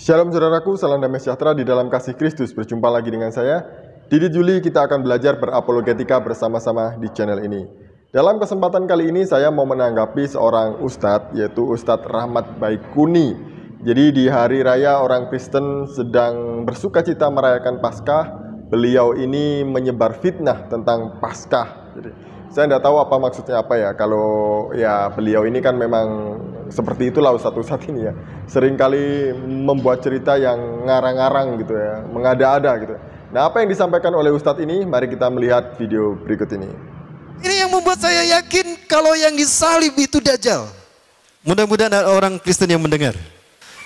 Shalom saudaraku, salam damai sejahtera di dalam kasih Kristus. Berjumpa lagi dengan saya, Didi Juli. Kita akan belajar berapologetika bersama-sama di channel ini. Dalam kesempatan kali ini saya mau menanggapi seorang ustadz, yaitu Ustadz Rahmat Baikuni. Jadi di hari raya orang Kristen sedang bersuka cita merayakan Paskah, beliau ini menyebar fitnah tentang Paskah. Jadi saya tidak tahu apa maksudnya apa ya. Kalau ya beliau ini kan memang seperti itulah ustadz-ustadz ini ya. Seringkali membuat cerita yang ngarang-ngarang gitu ya, mengada-ada gitu. Nah, apa yang disampaikan oleh ustadz ini? Mari kita melihat video berikut ini. Ini yang membuat saya yakin kalau yang disalib itu Dajjal. Mudah-mudahan ada orang Kristen yang mendengar.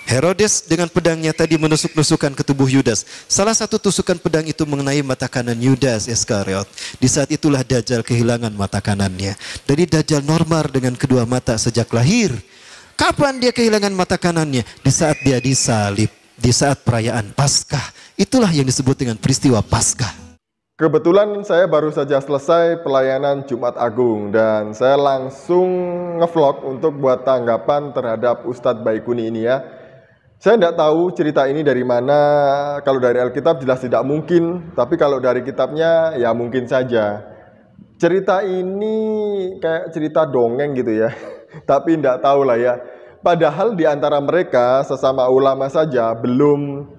Herodes dengan pedangnya tadi menusuk-nusukkan ke tubuh Yudas. Salah satu tusukan pedang itu mengenai mata kanan Yudas Iskariot. Di saat itulah Dajjal kehilangan mata kanannya. Jadi Dajjal normal dengan kedua mata sejak lahir. Kapan dia kehilangan mata kanannya? Di saat dia disalib, di saat perayaan Paskah. Itulah yang disebut dengan peristiwa Paskah. Kebetulan saya baru saja selesai pelayanan Jumat Agung dan saya langsung ngevlog untuk buat tanggapan terhadap Ustadz Baikuni ini ya. Saya tidak tahu cerita ini dari mana. Kalau dari Alkitab jelas tidak mungkin, tapi kalau dari kitabnya ya mungkin saja. Cerita ini kayak cerita dongeng gitu ya. Tapi tidak tahu lah ya. Padahal di antara mereka sesama ulama saja belum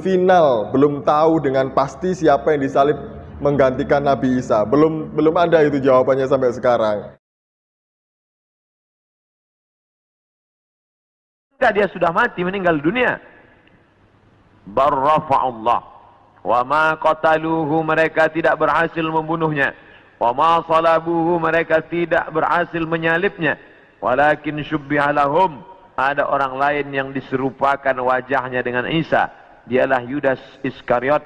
final, belum tahu dengan pasti siapa yang disalib menggantikan Nabi Isa. Belum ada itu jawabannya sampai sekarang. Dia sudah mati, meninggal dunia. Barrafa'ullah wa ma qataluhu, mereka tidak berhasil membunuhnya. Wa ma salabuhu, mereka tidak berhasil menyalibnya. Walakin syubbiha lahum, ada orang lain yang diserupakan wajahnya dengan Isa. Dialah Yudas Iskariot,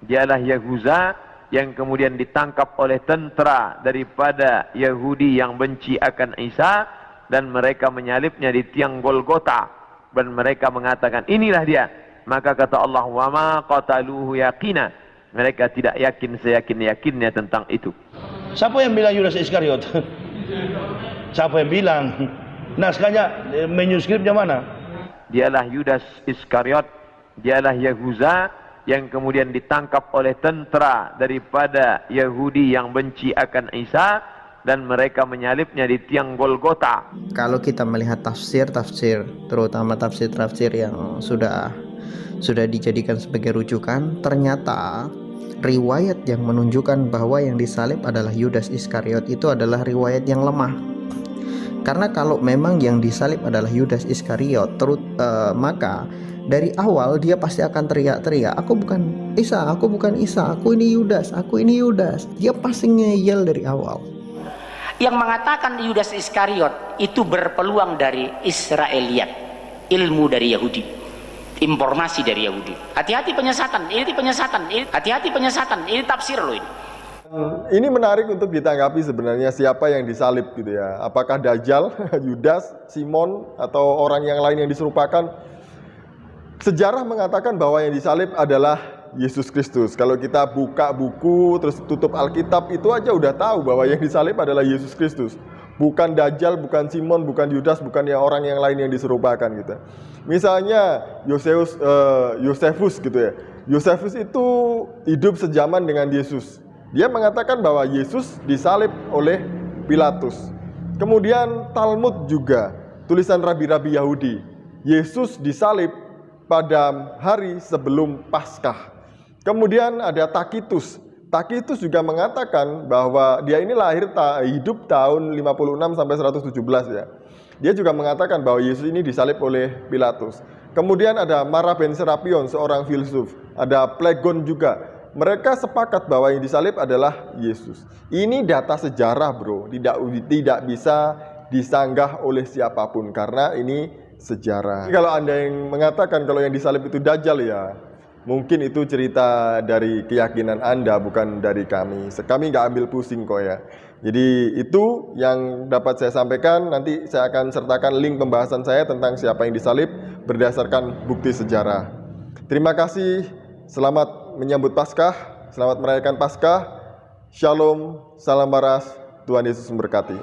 dialah Yahuza yang kemudian ditangkap oleh tentara daripada Yahudi yang benci akan Isa, dan mereka menyalibnya di tiang Golgota, dan mereka mengatakan inilah dia. Maka kata Allah, wa ma qataluhu yaqina, mereka tidak yakin seyakin-yakinnya tentang itu. Siapa yang bilang Yudas Iskariot? Siapa yang bilang? Naskahnya, manuskripnya mana? Dialah Yudas Iskariot, dialah Yahuza yang kemudian ditangkap oleh tentara daripada Yahudi yang benci akan Isa, dan mereka menyalibnya di tiang Golgota. Kalau kita melihat tafsir, terutama tafsir yang sudah dijadikan sebagai rujukan, ternyata riwayat yang menunjukkan bahwa yang disalib adalah Yudas Iskariot itu adalah riwayat yang lemah. Karena kalau memang yang disalib adalah Yudas Iskariot, maka dari awal dia pasti akan teriak-teriak, aku bukan Isa, aku ini Yudas, aku ini Yudas. Dia pasti ngeyel dari awal. Yang mengatakan Yudas Iskariot itu berpeluang dari Israeliat, ilmu dari Yahudi, informasi dari Yahudi. Hati-hati penyesatan, hati-hati penyesatan, ini tafsir loh ini. Ini menarik untuk ditanggapi sebenarnya siapa yang disalib gitu ya. Apakah Dajjal, Yudas, Simon, atau orang yang lain yang diserupakan? Sejarah mengatakan bahwa yang disalib adalah Yesus Kristus. Kalau kita buka buku terus tutup Alkitab, itu aja udah tahu bahwa yang disalib adalah Yesus Kristus. Bukan Dajjal, bukan Simon, bukan Yudas, bukan yang orang yang lain yang diserupakan gitu. Misalnya Yosefus gitu ya. Yosefus itu hidup sejaman dengan Yesus. Dia mengatakan bahwa Yesus disalib oleh Pilatus. Kemudian Talmud juga, tulisan rabi-rabi Yahudi. Yesus disalib pada hari sebelum Paskah. Kemudian ada Takitus. Takitus juga mengatakan bahwa dia ini hidup tahun 56 sampai 117 ya. Dia juga mengatakan bahwa Yesus ini disalib oleh Pilatus. Kemudian ada Mara ben Serapion, seorang filsuf. Ada Plegon juga. Mereka sepakat bahwa yang disalib adalah Yesus. Ini data sejarah bro, tidak bisa disanggah oleh siapapun karena ini sejarah. Kalau Anda yang mengatakan kalau yang disalib itu Dajjal ya, mungkin itu cerita dari keyakinan Anda, bukan dari kami. Kami nggak ambil pusing kok ya. Jadi itu yang dapat saya sampaikan. Nanti saya akan sertakan link pembahasan saya tentang siapa yang disalib berdasarkan bukti sejarah. Terima kasih, selamat menyambut Paskah, selamat merayakan Paskah. Shalom, salam waras, Tuhan Yesus memberkati.